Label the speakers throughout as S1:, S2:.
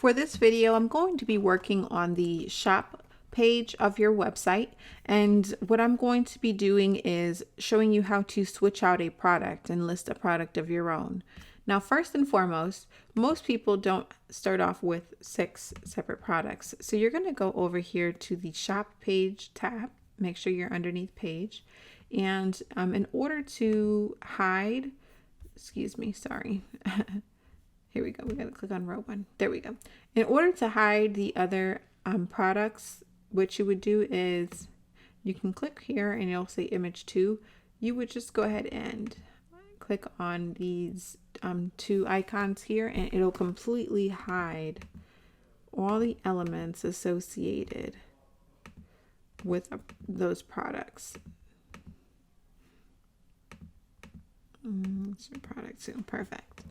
S1: For this video, I'm going to be working on the shop page of your website, and what I'm going to be doing is showing you how to switch out a product and list a product of your own. Now, first and foremost, most people don't start off with 6 separate products. So you're going to go over here to the shop page tab, make sure you're underneath page, and in order to hide, excuse me, sorry. Here we go. We got to click on row 1. There we go. In order to hide the other products, what you would do is you can click here and it'll say image 2. You would just go ahead and click on these 2 icons here, and it'll completely hide all the elements associated with those products. It's your product too. Perfect.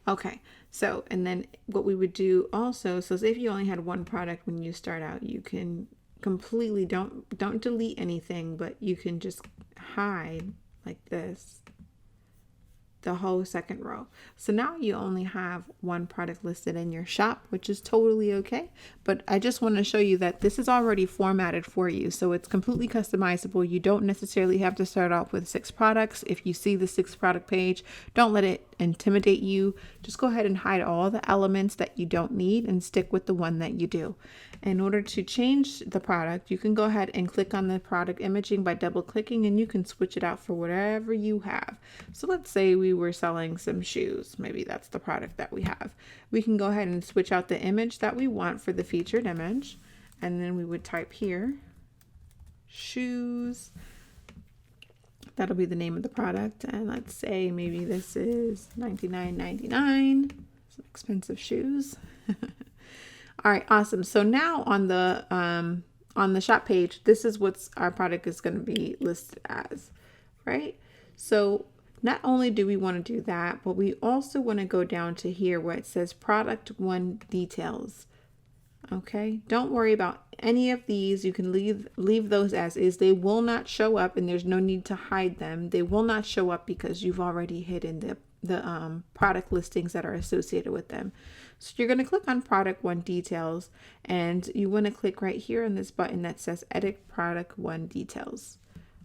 S1: Okay, so and then what we would do also, so if you only had one product when you start out, you can completely don't delete anything, but you can just hide like this the whole second row. So now you only have one product listed in your shop, which is totally okay. But I just want to show you that this is already formatted for you. So it's completely customizable. You don't necessarily have to start off with 6 products. If you see the 6 product page, don't let it intimidate you. Just go ahead and hide all the elements that you don't need and stick with the one that you do. In order to change the product, you can go ahead and click on the product imaging by double clicking, and you can switch it out for whatever you have. So let's say we were selling some shoes. Maybe that's the product that we have. We can go ahead and switch out the image that we want for the featured image. And then we would type here, shoes. That'll be the name of the product. And let's say maybe this is $99.99. Some expensive shoes. All right, awesome. So now on the shop page, this is what our product is going to be listed as, right? So not only do we want to do that, but we also want to go down to here where it says product 1 details. Okay, don't worry about any of these. You can leave those as is. They will not show up, and there's no need to hide them. They will not show up because you've already hidden the product listings that are associated with them. So you're going to click on product 1 details, and you want to click right here on this button that says edit product 1 details.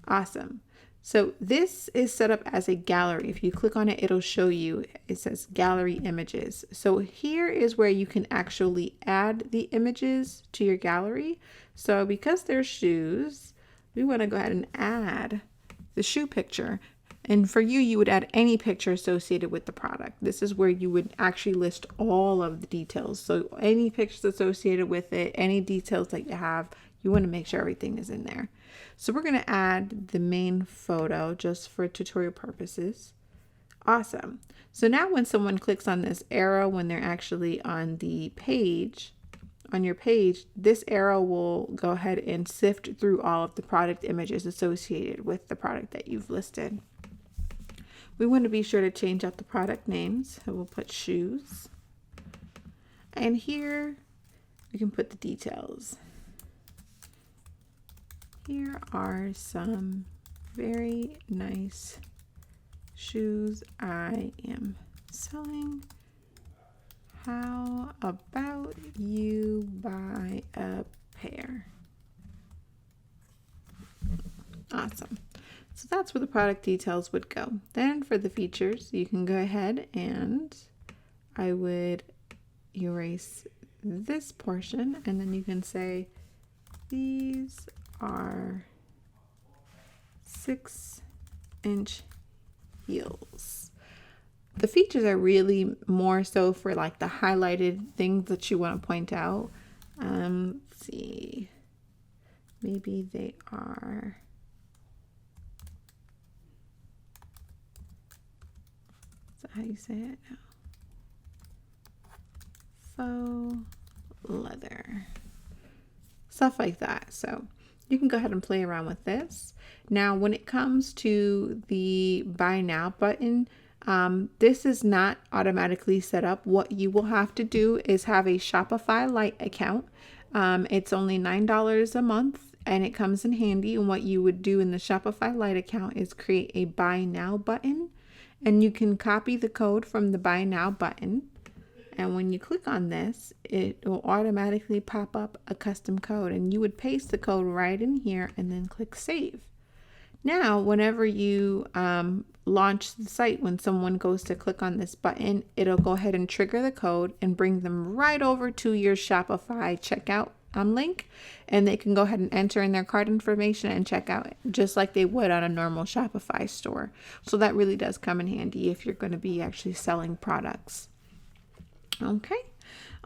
S1: Awesome. So this is set up as a gallery. If you click on it, it'll show you, it says gallery images. So here is where you can actually add the images to your gallery. So because they're shoes, we want to go ahead and add the shoe picture. And for you, you would add any picture associated with the product. This is where you would actually list all of the details. So any pictures associated with it, any details that you have, you want to make sure everything is in there. So we're going to add the main photo just for tutorial purposes. Awesome. So now when someone clicks on this arrow, when they're actually on the page, on your page, this arrow will go ahead and sift through all of the product images associated with the product that you've listed. We want to be sure to change out the product names. So we'll put shoes. And here we can put the details. Here are some very nice shoes I am selling. How about you buy a pair? Awesome. So that's where the product details would go. Then for the features, you can go ahead and I would erase this portion, and then you can say these are 6-inch heels. The features are really more so for like the highlighted things that you want to point out. Let's see, maybe they are, is that how you say it? No. Faux leather, stuff like that. So you can go ahead and play around with this. Now, when it comes to the buy now button, this is not automatically set up. What you will have to do is have a Shopify Lite account. It's only $9 a month, and it comes in handy. And what you would do in the Shopify Lite account is create a buy now button, and you can copy the code from the buy now button And when you click on this, it will automatically pop up a custom code, and you would paste the code right in here and then click save. Now, whenever you launch the site, when someone goes to click on this button, it'll go ahead and trigger the code and bring them right over to your Shopify checkout link, and they can go ahead and enter in their card information and check out just like they would on a normal Shopify store. So that really does come in handy if you're going to be actually selling products. Okay.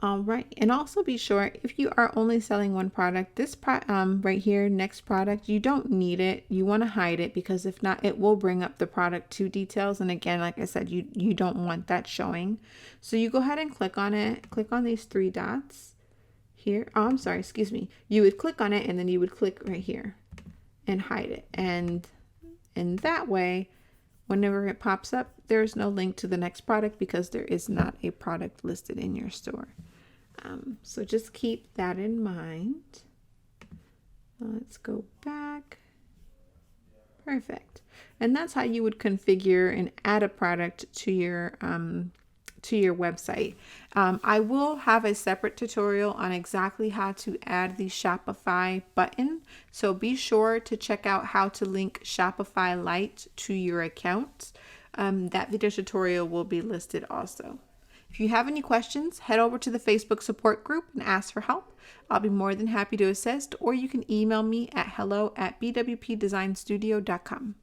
S1: All right. And also be sure, if you are only selling one product, this right here, next product, you don't need it. You want to hide it, because if not, it will bring up the product to details. And again, like I said, you don't want that showing. So you go ahead and click on it. Click on these three dots here. Oh, I'm sorry. Excuse me. You would click on it, and then you would click right here and hide it. And in that way, whenever it pops up, there's no link to the next product because there is not a product listed in your store. So just keep that in mind. Let's go back. Perfect. And that's how you would configure and add a product to your website. I will have a separate tutorial on exactly how to add the Shopify button. So be sure to check out how to link Shopify Lite to your account. That video tutorial will be listed also. If you have any questions, head over to the Facebook support group and ask for help. I'll be more than happy to assist, or you can email me at hello@bwpdesignstudio.com.